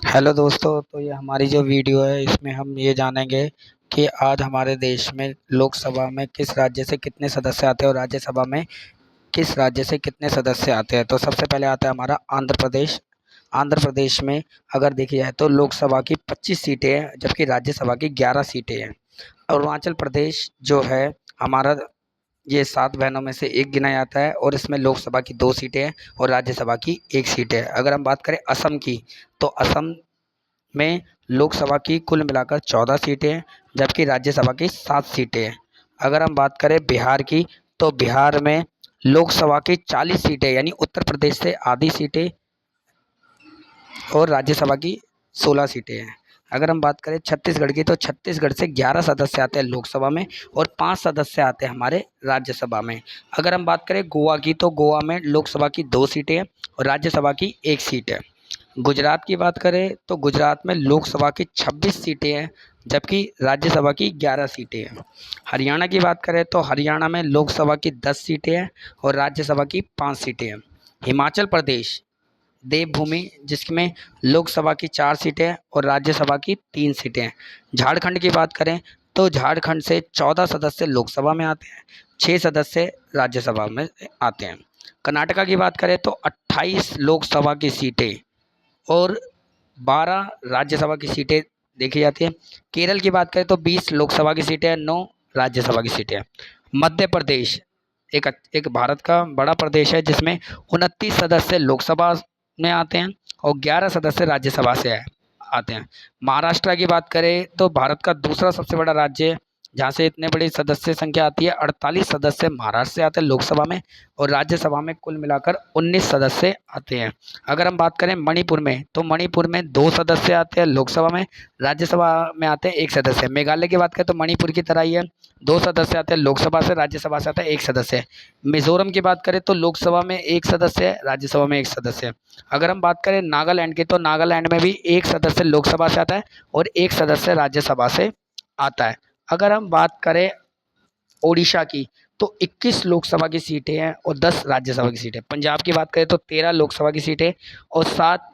Hello दोस्तों। तो ये हमारी जो वीडियो है इसमें हम ये जानेंगे कि आज हमारे देश में लोकसभा में किस राज्य से कितने सदस्य आते हैं और राज्यसभा में किस राज्य से कितने सदस्य आते हैं। तो सबसे पहले आता है हमारा आंध्र प्रदेश। आंध्र प्रदेश में अगर देखी जाए तो लोकसभा की 25 सीटें हैं जबकि राज्यसभा की 11 सीटें हैं। अरुणाचल प्रदेश जो है हमारा, ये 7 बहनों में से एक गिना जाता है और इसमें लोकसभा की 2 सीटें हैं और राज्यसभा की 1 सीट है। अगर हम बात करें असम की, तो असम में लोकसभा की कुल मिलाकर 14 सीटें हैं जबकि राज्यसभा की 7 सीटें हैं। अगर हम बात करें बिहार की, तो बिहार में लोकसभा की 40 सीटें यानी उत्तर प्रदेश से आधी सीटें और राज्यसभा की 16 सीटें हैं। अगर हम बात करें छत्तीसगढ़ की, तो छत्तीसगढ़ से 11 सदस्य आते हैं लोकसभा में और 5 सदस्य आते हैं हमारे राज्यसभा में। अगर हम बात करें गोवा की, तो गोवा में लोकसभा की 2 सीटें हैं और राज्यसभा की 1 सीट है। गुजरात की बात करें तो गुजरात में लोकसभा की 26 सीटें हैं जबकि राज्यसभा की 11 सीटें हैं। हरियाणा की बात करें तो हरियाणा में लोकसभा की 10 सीटें हैं और राज्यसभा की 5 सीटें हैं। हिमाचल प्रदेश देवभूमि, जिसमें लोकसभा की 4 सीटें हैं और राज्यसभा की 3 सीटें हैं। झारखंड की बात करें तो झारखंड से 14 सदस्य लोकसभा में आते हैं, 6 सदस्य राज्यसभा में आते हैं। कर्नाटका की बात करें तो 28 लोकसभा की सीटें और 12 राज्यसभा की सीटें देखी जाती हैं। केरल की बात करें तो 20 लोकसभा की सीटें हैं, 9 राज्यसभा की सीटें हैं। मध्य प्रदेश एक एक भारत का बड़ा प्रदेश है जिसमें 29 सदस्य लोकसभा में आते हैं और 11 सदस्य राज्यसभा से आते हैं। महाराष्ट्र की बात करें तो भारत का दूसरा सबसे बड़ा राज्य है जहाँ से इतने बड़ी सदस्य संख्या आती है। 48 सदस्य महाराष्ट्र से आते हैं लोकसभा में और राज्यसभा में कुल मिलाकर 19 सदस्य आते हैं। अगर हम बात करें मणिपुर में, तो मणिपुर में 2 सदस्य आते हैं लोकसभा में, राज्यसभा में आते हैं 1 सदस्य। मेघालय की बात करें तो मणिपुर की तरह ही है, 2 सदस्य आते हैं लोकसभा से, राज्यसभा से आता है 1 सदस्य। मिजोरम की बात करें तो लोकसभा में 1 सदस्य है, राज्यसभा में 1 सदस्य है। अगर हम बात करें नागालैंड की, तो नागालैंड में भी 1 सदस्य लोकसभा से आता है और 1 सदस्य राज्यसभा से आता है। अगर हम बात करें ओडिशा की, तो 21 लोकसभा की सीटें हैं और 10 राज्यसभा की सीटें। पंजाब की बात करें तो 13 लोकसभा की सीटें और 7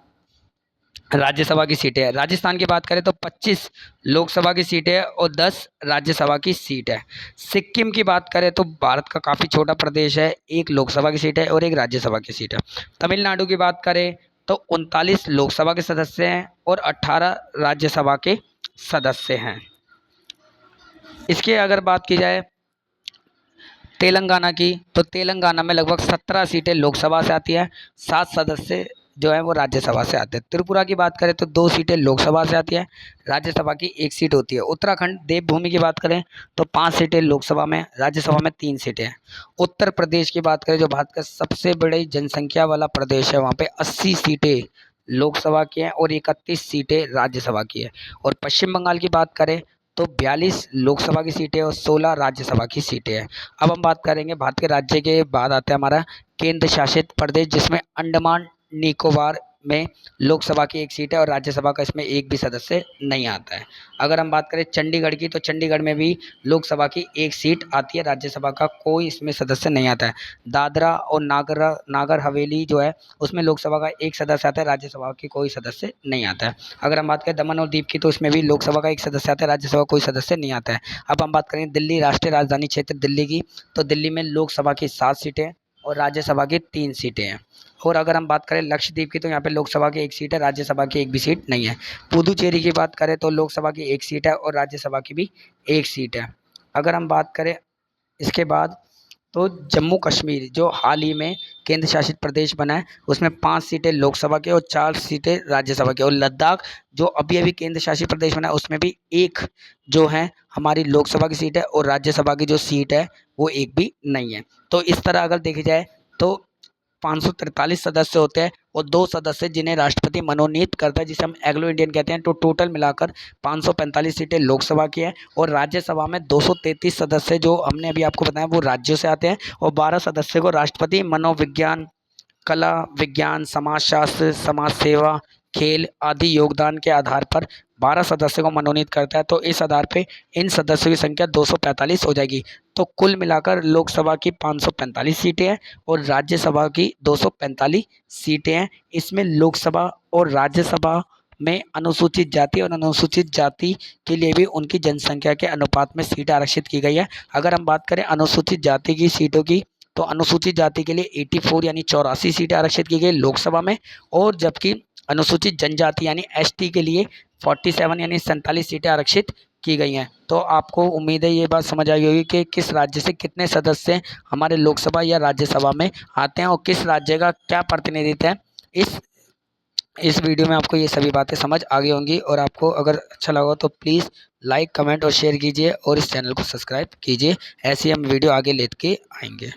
राज्यसभा की सीटें हैं। राजस्थान की बात करें तो 25 लोकसभा की सीटें हैं और 10 राज्यसभा की सीट है। सिक्किम की बात करें तो भारत का काफ़ी छोटा प्रदेश है, 1 लोकसभा की सीट है और 1 राज्यसभा की सीट है। तमिलनाडु की बात करें तो 39 लोकसभा के सदस्य हैं और 18 राज्यसभा के सदस्य हैं। इसके अगर बात की जाए तेलंगाना की, तो तेलंगाना में लगभग 17 सीटें लोकसभा से आती है, 7 सदस्य जो है वो राज्यसभा से आते हैं। त्रिपुरा की बात करें तो 2 सीटें लोकसभा से आती है, राज्यसभा की 1 सीट होती है। उत्तराखंड देवभूमि की बात करें तो 5 सीटें लोकसभा में, राज्यसभा में 3 सीटें हैं। उत्तर प्रदेश की बात करें जो भारत का सबसे बड़ी जनसंख्या वाला प्रदेश है, वहाँ पे 80 सीटें लोकसभा की हैं और 31 सीटें राज्यसभा की है। और पश्चिम बंगाल की बात करें तो 42 लोकसभा की सीटें और 16 राज्यसभा की सीटें हैं। अब हम बात करेंगे भारत के राज्य के बाद आता है हमारा केंद्र शासित प्रदेश, जिसमें अंडमान निकोबार में लोकसभा की 1 सीट है और राज्यसभा का इसमें एक भी सदस्य नहीं आता है। अगर हम बात करें चंडीगढ़ की, तो चंडीगढ़ में भी लोकसभा की 1 सीट आती है, राज्यसभा का कोई इसमें सदस्य नहीं आता है। दादरा और नागर हवेली जो है उसमें लोकसभा का 1 सदस्य आता है, राज्यसभा की कोई सदस्य नहीं आता है। अगर हम बात करें दमन और दीव की, तो इसमें भी लोकसभा का 1 सदस्य आता है, राज्यसभा कोई सदस्य नहीं आता है। अब हम बात करें दिल्ली राष्ट्रीय राजधानी क्षेत्र दिल्ली की, तो दिल्ली में लोकसभा की 7 सीटें और राज्यसभा की 3 सीटें हैं। और अगर हम बात करें लक्षद्वीप की, तो यहाँ पे लोकसभा की 1 सीट है, राज्यसभा की 1 भी सीट नहीं है। पुदुचेरी की बात करें तो लोकसभा की 1 सीट है और राज्यसभा की भी 1 सीट है। अगर हम बात करें इसके बाद, तो जम्मू कश्मीर जो हाल ही में केंद्र शासित प्रदेश बना है, उसमें 5 सीटें लोकसभा के और 4 सीटें राज्यसभा के। और लद्दाख जो अभी अभी केंद्र शासित प्रदेश बना है, उसमें भी 1 जो है हमारी लोकसभा की सीट है और राज्यसभा की जो सीट है वो 1 भी नहीं है। तो इस तरह अगर देखी जाए तो 543 सदस्य होते हैं और 2 सदस्य जिन्हें राष्ट्रपति मनोनीत करता है, जिसे हम एग्लो इंडियन कहते हैं। तो टोटल मिलाकर 545 सीटें लोकसभा की है और राज्यसभा में 233 सदस्य जो हमने अभी आपको बताया वो राज्यों से आते हैं और 12 सदस्य को राष्ट्रपति मनोविज्ञान, कला, विज्ञान, समाजशास्त्र, समाज सेवा, खेल आदि योगदान के आधार पर 12 सदस्यों को मनोनीत करता है। तो इस आधार पे इन सदस्यों की संख्या 245 हो जाएगी। तो कुल मिलाकर लोकसभा की 545 सीटें हैं और राज्यसभा की 245 सीटें हैं। इसमें लोकसभा और राज्यसभा में अनुसूचित जाति और अनुसूचित जाति के लिए भी उनकी जनसंख्या के अनुपात में सीटें आरक्षित की गई है। अगर हम बात करें अनुसूचित जाति की सीटों की, तो अनुसूचित जाति के लिए 84 यानी 84 सीटें आरक्षित की गई लोकसभा में, और जबकि अनुसूचित जनजाति यानी एसटी के लिए 47 यानी 47 सीटें आरक्षित की गई हैं। तो आपको उम्मीद है ये बात समझ आई होगी कि किस राज्य से कितने सदस्य हमारे लोकसभा या राज्यसभा में आते हैं और किस राज्य का क्या प्रतिनिधित्व है। इस वीडियो में आपको ये सभी बातें समझ आ गई होंगी, और आपको अगर अच्छा लगा तो प्लीज़ लाइक, कमेंट और शेयर कीजिए और इस चैनल को सब्सक्राइब कीजिए। ऐसे हम वीडियो आगे लेके आएंगे।